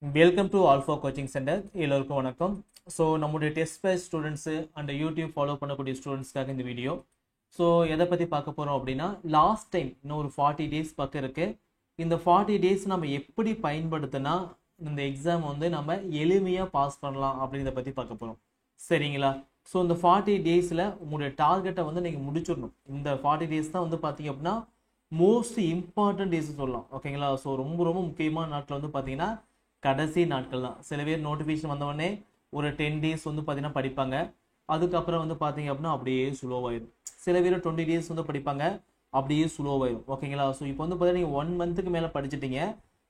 Welcome to Alpha Coaching Center. எல்லோருக்கும் வணக்கம். So நம்முடைய test batch students and YouTube follow பண்ணக்கூடிய ஸ்டூடெண்ட்ஸ்க்காக இந்த வீடியோ. ஸோ எதை பற்றி பார்க்க போகிறோம் அப்படின்னா, லாஸ்ட் டைம் இன்னும் ஒரு 40 டேஸ் பக்கம் இருக்குது. இந்த 40 டேஸ் நம்ம எப்படி பயன்படுத்தினா இந்த எக்ஸாம் வந்து நம்ம எளிமையாக பாஸ் பண்ணலாம் அப்படிங்கிறத பற்றி பார்க்க போகிறோம். சரிங்களா? ஸோ இந்த 40 டேஸில் உங்களுடைய டார்கெட்டை வந்து நீங்கள் முடிச்சிடணும். இந்த 40 டேஸ் தான் வந்து பார்த்தீங்க அப்படின்னா மோஸ்ட் இம்பார்ட்டன்ட் டேஸ் சொல்லலாம். ஓகேங்களா? ஸோ ரொம்ப ரொம்ப முக்கியமான நாட்கள் வந்து பார்த்தீங்கன்னா கடைசி நாட்கள் தான். சில பேர் நோட்டிஃபிகேஷன் வந்தவொடனே ஒரு 10 டேஸ் வந்து பார்த்தீங்கன்னா படிப்பாங்க. அதுக்கப்புறம் வந்து பார்த்தீங்க அப்படின்னா அப்படியே ஸ்லோவாயிடும். சில பேர் 20 டேஸ் வந்து படிப்பாங்க, அப்படியே ஸ்லோவாயிடும். ஓகேங்களா? ஸோ இப்போ வந்து பார்த்தீங்கன்னா நீங்கள் 1 மந்த்துக்கு மேலே படிச்சிட்டிங்க.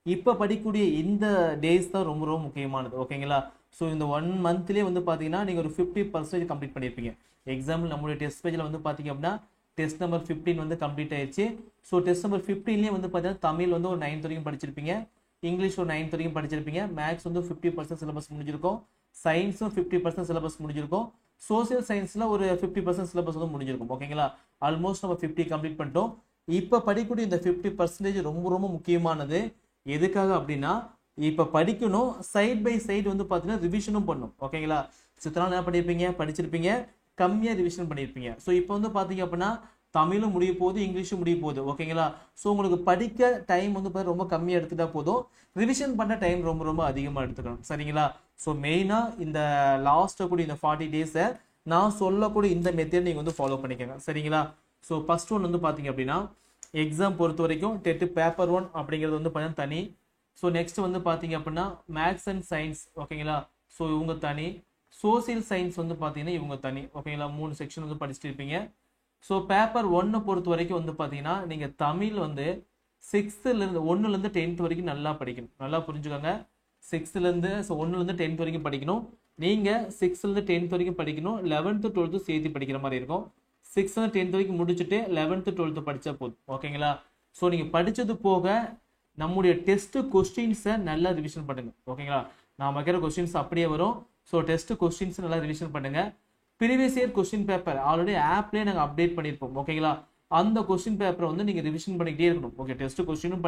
இப்போ படிக்கக்கூடிய இந்த டேஸ் தான் ரொம்ப ரொம்ப முக்கியமானது. ஓகேங்களா? ஸோ இந்த 1 மந்த்லேயே வந்து பார்த்தீங்கன்னா நீங்கள் ஒரு 50% கம்ப்ளீட் பண்ணியிருப்பீங்க. எக்ஸாம்பிள் நம்மளுடைய டெஸ்ட் பேஜில் வந்து பார்த்தீங்க அப்படின்னா டெஸ்ட் நம்பர் 15 வந்து கம்ப்ளீட் ஆயிடுச்சு. ஸோ டெஸ்ட் நம்பர் 15லேயே வந்து பார்த்தீங்கன்னா தமிழ் வந்து ஒரு 9th வரைக்கும் படிச்சிருப்பீங்க, இங்கிலீஷ் ஒரு 9th வரைக்கும் படிச்சிருப்பீங்க, மேக்ஸ் வந்து 50% சிலபஸ் முடிஞ்சிருக்கும், சயின்ஸும் 50% சிலபஸ் முடிஞ்சிருக்கும், சோசியல் சயின்ஸில் ஒரு 50% சிலபஸ் வந்து முடிஞ்சிருக்கும். ஓகேங்களா? ஆல்மோஸ்ட் நம்ம 50 கம்ப்ளீட் பண்ணிட்டோம். இப்போ படிக்கக்கூடிய இந்த 50% ரொம்ப ரொம்ப முக்கியமானது. எதுக்காக அப்படின்னா, இப்போ படிக்கணும், சைட் பை சைடு வந்து பார்த்தீங்கன்னா ரிவிஷனும் பண்ணணும். ஓகேங்களா? சித்தனால என்ன பண்ணியிருப்பீங்க, படிச்சிருப்பீங்க, கம்மியாக ரிவிஷன் பண்ணியிருப்பீங்க. ஸோ இப்போ வந்து பார்த்தீங்க அப்படின்னா தமிழும் முடிய போகுது, இங்கிலீஷும் முடிய போகுது. ஓகேங்களா? ஸோ உங்களுக்கு படிக்க டைம் வந்து ரொம்ப கம்மியாக எடுத்துட்டா போதும், ரிவிஷன் பண்ண டைம் ரொம்ப ரொம்ப அதிகமாக எடுத்துக்கணும். சரிங்களா? ஸோ மெயினாக இந்த லாஸ்ட்டை கூடிய இந்த 40 டேஸை நான் சொல்லக்கூடிய இந்த மெத்தட் நீங்கள் வந்து ஃபாலோ பண்ணிக்கோங்க. சரிங்களா? ஸோ ஃபர்ஸ்ட் ஒன் வந்து பார்த்தீங்க அப்படின்னா, எக்ஸாம் பொறுத்த வரைக்கும் டெட் பேப்பர் 1 அப்படிங்கிறது வந்து பார்த்தீங்கன்னா தனி. ஸோ நெக்ஸ்ட் வந்து பார்த்தீங்க அப்படின்னா மேக்ஸ் அண்ட் சயின்ஸ். ஓகேங்களா? ஸோ இவங்க தனி. சோசியல் சயின்ஸ் வந்து பார்த்தீங்கன்னா இவங்க தனி. ஓகேங்களா? 3 செக்ஷன் வந்து படிச்சுட்டு இருப்பீங்க. ஸோ பேப்பர் 1 பொறுத்த வரைக்கும் வந்து பார்த்தீங்கன்னா நீங்கள் தமிழ் வந்து 6th-லேருந்து 1லேருந்து 10th வரைக்கும் நல்லா படிக்கணும். நல்லா புரிஞ்சுக்கோங்க. 6th-லேருந்து 1லேருந்து 10th வரைக்கும் படிக்கணும். நீங்கள் 6th-லேருந்து 10th வரைக்கும் படிக்கணும். 11th 12th சேர்த்து படிக்கிற மாதிரி இருக்கும். 6th-லேருந்து 10th வரைக்கும் முடிச்சுட்டு 11th 12th படித்தா போதும். ஓகேங்களா? ஸோ நீங்கள் படித்தது போக நம்முடைய டெஸ்ட் கொஸ்டின்ஸை நல்லா ரிவிஷன் பண்ணுங்க. ஓகேங்களா? நான் வைக்கிற கொஸ்டின்ஸ் அப்படியே வரும். ஸோ டெஸ்ட் கொஸ்டின்ஸ் நல்லா ரிவிஷன் பண்ணுங்க. Previous year question paper already ஆப்லேயே நாங்கள் அப்டேட் பண்ணியிருப்போம். ஓகேங்களா? அந்த கொஸ்டின் பேப்பரை வந்து நீங்கள் ரிவிஷன் பண்ணிக்கிட்டே இருக்கணும். ஓகே, டெஸ்ட் கொஸ்டினும்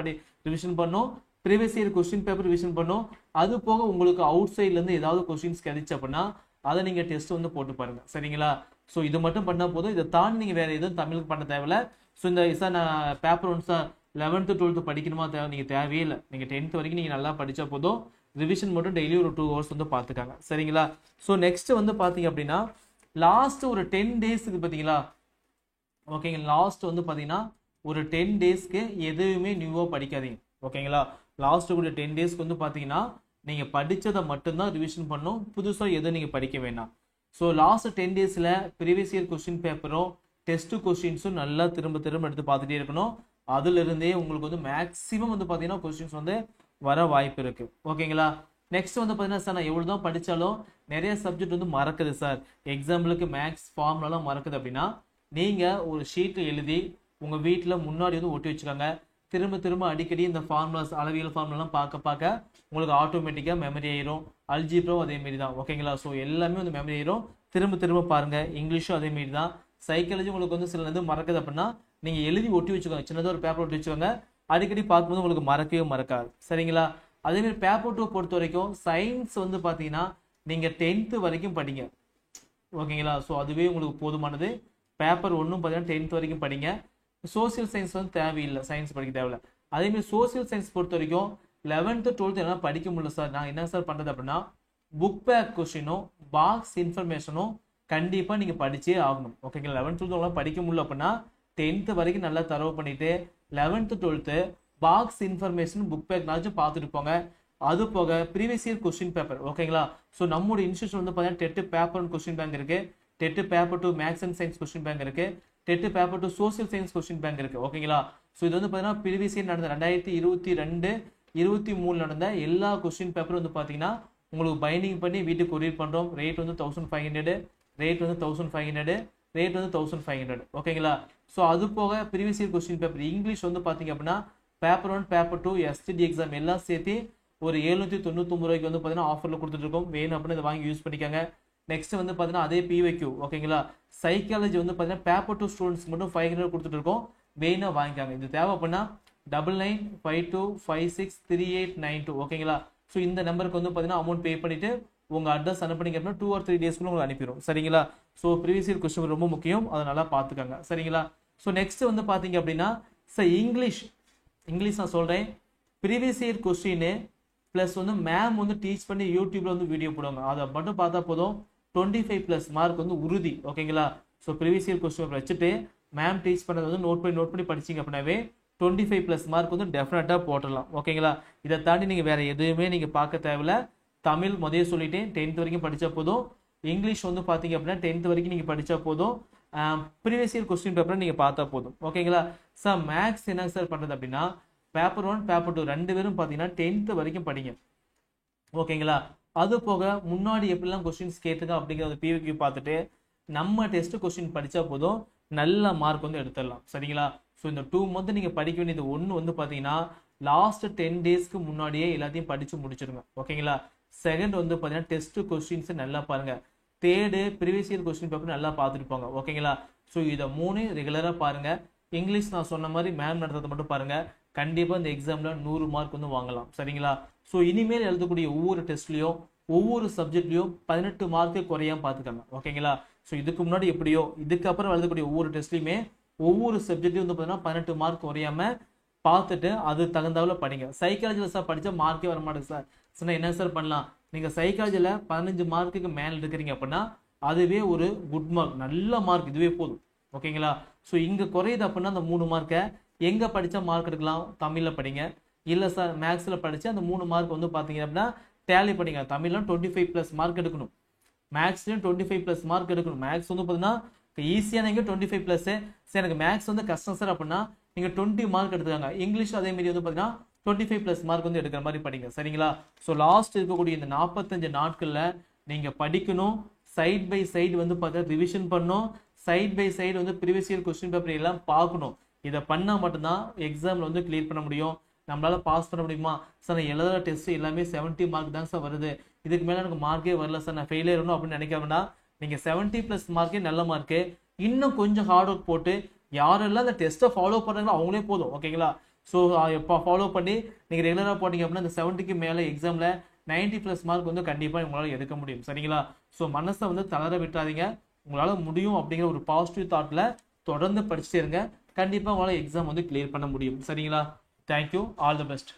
ரிவிஷன் பண்ணோம், previous year question paper revision பண்ணோம். அது போக உங்களுக்கு அவுட் சைட்லேருந்து ஏதாவது கொஸ்டின்ஸ் கிடைச்சு அப்படின்னா அதை நீங்கள் டெஸ்ட் வந்து போட்டு பாருங்க. சரிங்களா? ஸோ இது மட்டும் பண்ணால் போதும். இதை தாண்டி நீங்கள் வேறு எதுவும் தமிழுக்கு பண்ண தேவையில்ல. ஸோ இந்த சார் நான் பேப்பர் 1 சார் 11th 12th படிக்கணுமா நீங்கள் தேவையே இல்லை. நீங்கள் 10th வரைக்கும் நீங்கள் நல்லா படித்தா போதும். ரிவிஷன் மட்டும் டெய்லி ஒரு 2 hours வந்து பார்த்துக்காங்க. சரிங்களா? ஸோ நெக்ஸ்ட் வந்து பார்த்தீங்க அப்படின்னா லாஸ்ட் ஒரு 10 டேஸ்க்கு பார்த்தீங்களா? ஓகேங்க, லாஸ்ட் வந்து பார்த்தீங்கன்னா ஒரு 10 டேஸ்க்கு எதுவுமே நியூவாக படிக்காதீங்க. ஓகேங்களா? லாஸ்ட்டு கூட 10 டேஸ்க்கு வந்து பார்த்தீங்கன்னா நீங்கள் படித்ததை மட்டும்தான் ரிவிஷன் பண்ணணும். புதுசாக எதுவும் நீங்கள் படிக்க வேண்டாம். ஸோ லாஸ்ட் 10 டேஸில் ப்ரீவியஸ் இயர் கொஸ்டின் பேப்பரும் டெஸ்ட் கொஸ்டின்ஸும் நல்லா திரும்ப திரும்ப எடுத்து பார்த்துட்டே இருக்கணும். அதுலேருந்தே உங்களுக்கு வந்து மேக்ஸிமம் வந்து பார்த்தீங்கன்னா கொஸ்டின்ஸ் வந்து வர வாய்ப்பு இருக்குது. ஓகேங்களா? நெக்ஸ்ட் வந்து பார்த்தீங்கன்னா சார் நான் எவ்வளோ தான் படித்தாலும் நிறைய சப்ஜெக்ட் வந்து மறக்குது சார், எக்ஸாம்பிளுக்கு மேக்ஸ் ஃபார்முலாலாம் மறக்குது அப்படின்னா நீங்கள் ஒரு ஷீட்டில் எழுதி உங்கள் வீட்டில் முன்னாடி வந்து ஒட்டி வச்சுக்கோங்க. திரும்ப திரும்ப அடிக்கடி இந்த ஃபார்முலாஸ், அளவியல் ஃபார்முலாலாம் பார்க்க உங்களுக்கு ஆட்டோமேட்டிக்காக மெமரி ஆயிரும். அல்ஜிப்ராவும் அதேமாரி தான். ஓகேங்களா? ஸோ எல்லாமே வந்து மெமரி ஆயிரும். திரும்ப திரும்ப பாருங்கள். இங்கிலீஷும் அதேமாரி தான். சைக்காலஜி உங்களுக்கு வந்து சில இது மறக்குது அப்படின்னா நீங்கள் எழுதி ஒட்டி வச்சுக்கோங்க. சின்னதாக ஒரு பேப்பர் ஒட்டி வச்சுக்கோங்க. அடிக்கடி பார்க்கும்போது உங்களுக்கு மறக்கவே மறக்காது. சரிங்களா? அதேமாதிரி பேப்பர் 2 பொறுத்த வரைக்கும் சயின்ஸ் வந்து பார்த்தீங்கன்னா நீங்கள் 10th வரைக்கும் படிங்க. ஓகேங்களா? ஸோ அதுவே உங்களுக்கு போதுமானது. பேப்பர் 1 பார்த்தீங்கன்னா 10th வரைக்கும் படிங்க. சோசியல் சயின்ஸ் வந்து தேவையில்லை, சயின்ஸ் படிக்க தேவையில்லை. அதேமாதிரி சோசியல் சயின்ஸ் பொறுத்த வரைக்கும் 11th 12th என்னால் படிக்க முடியல சார், நான் என்ன சார் பண்ணுறது அப்படின்னா புக் பேக் கொஸ்டினும் பாக்ஸ் இன்ஃபர்மேஷனும் கண்டிப்பாக நீங்கள் படிச்சே ஆகணும். ஓகேங்களா? 11th 12th உங்களால் படிக்க முடியல அப்படின்னா 10th வரைக்கும் நல்லா தரவு பண்ணிவிட்டு 11th 12th box information book back நாச்சும் பார்த்துட்டு போங்க. அது போக ப்ரீவியஸ் இயர் கொஸ்டின் பேப்பர். ஓகேங்களா? ஸோ நம்மளுடைய இன்ஸ்டியூஷன் வந்து பார்த்தீங்கன்னா டெட் பேப்பர் 1 கொஸ்டின் பேங்க் இருக்குது, TET paper 2 maths and science question bank இருக்குது, TET paper 2 social science question bank இருக்குது. ஓகேங்களா? ஸோ இது வந்து பார்த்தீங்கன்னா ப்ரீவியஸ் இயர் நடந்த 2022 23 நடந்த எல்லா கொஸ்டின் பேப்பரும் வந்து பார்த்தீங்கன்னா உங்களுக்கு பைண்டிங் பண்ணி வீட்டுக்கு கொரியர் பண்ணுறோம். ரேட் வந்து 1500, ரேட் வந்து 1500, ரேட் வந்து 1500. ஓகேங்களா? ஸோ அது போக previous year question paper English வந்து பார்த்தீங்க அப்படின்னா பேப்பர் 1 பேப்பர் 2 எஸ்டிடி எக்ஸாம் எல்லாம் சேர்த்து ஒரு 799 ரூபாய்க்கு வந்து பார்த்தீங்கன்னா ஆஃபரில் கொடுத்துட்ருக்கோம். வேணும் அப்படின்னு இதை வாங்கி யூஸ் பண்ணிக்காங்க. நெக்ஸ்ட் வந்து பார்த்தீங்கன்னா அதே பிவைக்யூ. ஓகேங்களா? சைக்காலஜி வந்து பார்த்தீங்கன்னா பேப்பர் 2 ஸ்டூடெண்ட்ஸ் மட்டும் 500 கொடுத்துட்ருக்கோம். வேணா வாங்கிக்காங்க. இது தேவை அப்படின்னா 9952563892. ஓகேங்களா? ஸோ இந்த நம்பருக்கு வந்து பார்த்தீங்கன்னா அமௌண்ட் பே பண்ணிட்டு உங்க அட்ரஸ் அனுப்புனீங்க அப்படின்னா 2 or 3 டேஸ்க்குள்ள உங்களுக்கு அனுப்பிடும். சரிங்களா? ஸோ ப்ரீவியஸ் இயர் கொஸ்டின் ரொம்ப முக்கியம், அதை நல்லா பார்த்துக்கோங்க. சரிங்களா? ஸோ நெக்ஸ்ட் வந்து பார்த்தீங்க அப்படின்னா சார் இங்கிலீஷ் நான் சொல்றேன், ப்ரீவியஸ் இயர் கொஸ்டின் ப்ளஸ் வந்து மேம் வந்து டீச் பண்ணி யூடியூப்ல வந்து வீடியோ போடுவாங்க, அதை மட்டும் பார்த்தா போதும் 25+ மார்க் வந்து உறுதி. ஓகேங்களா? ஸோ ப்ரீவியஸ் இயர் கொஸ்டின் வச்சுட்டு மேம் டீச் பண்ணதை வந்து நோட் பண்ணி படிச்சிங்க அப்படின்னாவே 25+ மார்க் வந்து டெஃபினட்டாக போட்டுடலாம். ஓகேங்களா? இதை தாண்டி நீங்கள் வேற எதுவுமே நீங்கள் பார்க்க தேவையில்ல. தமிழ் முதல்ல சொல்லிட்டேன், 10th வரைக்கும் படித்தா போதும். இங்கிலீஷ் வந்து பார்த்தீங்க அப்படின்னா 10th வரைக்கும் நீங்கள் படித்தா போதும். ப்ரீவியஸ் இயர் கொஸ்டின் பேப்பரை நீங்கள் பார்த்தா போதும். ஓகேங்களா? சார் மேக்ஸ் என்ன சார் பண்ணுறது அப்படின்னா பேப்பர் 1 பேப்பர் 2 ரெண்டு பேரும் பார்த்தீங்கன்னா 10th வரைக்கும் படிங்க. ஓகேங்களா? அது போக முன்னாடி எப்படிலாம் கொஸ்டின்ஸ் கேட்டுங்க அப்படிங்கிறத பிவிக்யூ பார்த்துட்டு நம்ம டெஸ்ட் கொஸ்டின் படித்தா போதும், நல்ல மார்க் வந்து எடுத்துடலாம். சரிங்களா? ஸோ இந்த 2 month நீங்கள் படிக்க வேண்டியது ஒன்று வந்து பார்த்தீங்கன்னா லாஸ்ட் 10 daysக்கு முன்னாடியே எல்லாத்தையும் படித்து முடிச்சிருங்க. ஓகேங்களா? செகண்ட் வந்து பார்த்தீங்கன்னா டெஸ்ட் கொஸ்டின்ஸ் நல்லா பாருங்க. Third previous year question paper நல்லா பார்த்துருப்பாங்க. ஓகேங்களா? ஸோ இதை 3 ரெகுலராக பாருங்க. இங்கிலீஷ் நான் சொன்ன மாதிரி மேம் நடத்துறதை மட்டும் பாருங்க, கண்டிப்பாக இந்த எக்ஸாமில் 100 மார்க் வந்து வாங்கலாம். சரிங்களா? ஸோ இனிமேல் எழுதக்கூடிய ஒவ்வொரு டெஸ்ட்லையும் ஒவ்வொரு சப்ஜெக்ட்லையும் 18 மார்க்கு குறையாம பார்த்துக்கோங்க. ஓகேங்களா? ஸோ இதுக்கு முன்னாடி எப்படியோ இதுக்கப்புறம் எழுதக்கூடிய ஒவ்வொரு டெஸ்ட்லையுமே ஒவ்வொரு சப்ஜெக்ட்லையும் வந்து பார்த்தீங்கன்னா 18 மார்க் குறையாம பார்த்துட்டு அது தகுந்தாவில் படிங்க. சைக்காலஜியில் சார் படித்தா மார்க்கே வர மாட்டேங்குது சார், சொன்னால் என்ன சார் பண்ணலாம்? நீங்கள் சைக்காலஜியில் 15 மார்க்குக்கு மேலே எடுக்கிறீங்க அப்படின்னா அதுவே ஒரு குட் மார்க், நல்ல மார்க், இதுவே போதும். ஓகேங்களா? ஸோ இங்கே குறையுது அப்படின்னா அந்த 3 மார்க்கை எங்கே படித்தா மார்க் எடுக்கலாம்? தமிழில் படிங்க. இல்லை சார் மேக்ஸில் படித்து அந்த 3 மார்க் வந்து பார்த்தீங்க அப்படின்னா டேலி படிங்க. தமிழ்லாம் 25+ மார்க் எடுக்கணும், மேக்ஸ்லையும் 25+ மார்க் எடுக்கணும். மேக்ஸ் வந்து பார்த்தீங்கன்னா ஈஸியாக நீங்கள் 25+. சரி எனக்கு மேக்ஸ் வந்து கஷ்டம் சார் அப்படின்னா நீங்கள் 20 மார்க் எடுத்துக்காங்க. இங்கிலீஷ் அதே மாதிரி வந்து பார்த்தீங்கன்னா 25+ மார்க் வந்து எடுக்கிற மாதிரி படிங்க. சரிங்களா? ஸோ லாஸ்ட் இருக்கக்கூடிய இந்த 45 நாட்களில் நீங்கள் படிக்கணும். சைட் பை சைடு வந்து பார்த்தா ரிவிஷன் பண்ணணும். சைட் பை சைடு வந்து ப்ரீவியஸ் இயர் கொஸ்டின் பேப்பர் எல்லாம் பார்க்கணும். இதை பண்ணால் மட்டும்தான் எக்ஸாமில் வந்து கிளியர் பண்ண முடியும். நம்மளால பாஸ் பண்ண முடியுமா சார்? நான் எழுதுற டெஸ்ட் எல்லாமே 70 மார்க் தான் சார் வருது, இதுக்கு மேலே எனக்கு மார்க்கே வரல சார், நான் ஃபெயிலியர் ஆகணும் அப்படின்னு நினைக்க வேண்டாம். நீங்கள் 70+ மார்க்கே நல்ல மார்க்கு. இன்னும் கொஞ்சம் ஹார்ட் ஒர்க் போட்டு யாரெல்லாம் அந்த டெஸ்ட்டை ஃபாலோ பண்ணுறாங்களோ அவங்களே போதும். ஓகேங்களா? ஸோ இப்போ ஃபாலோ பண்ணி நீங்கள் ரெகுலராக போட்டிங்க அப்படின்னா இந்த 70க்கு மேலே எக்ஸாமில் 90+ மார்க் வந்து கண்டிப்பாக உங்களால் எடுக்க முடியும். சரிங்களா? ஸோ மனசை வந்து தளர விட்டுறாதீங்க. உங்களால் முடியும் அப்படிங்கிற ஒரு பாசிட்டிவ் தாட்டில் தொடர்ந்து படிச்சுட்டே இருங்க. கண்டிப்பாக உங்களால் எக்ஸாம் வந்து கிளியர் பண்ண முடியும். சரிங்களா? Thank you, all the best.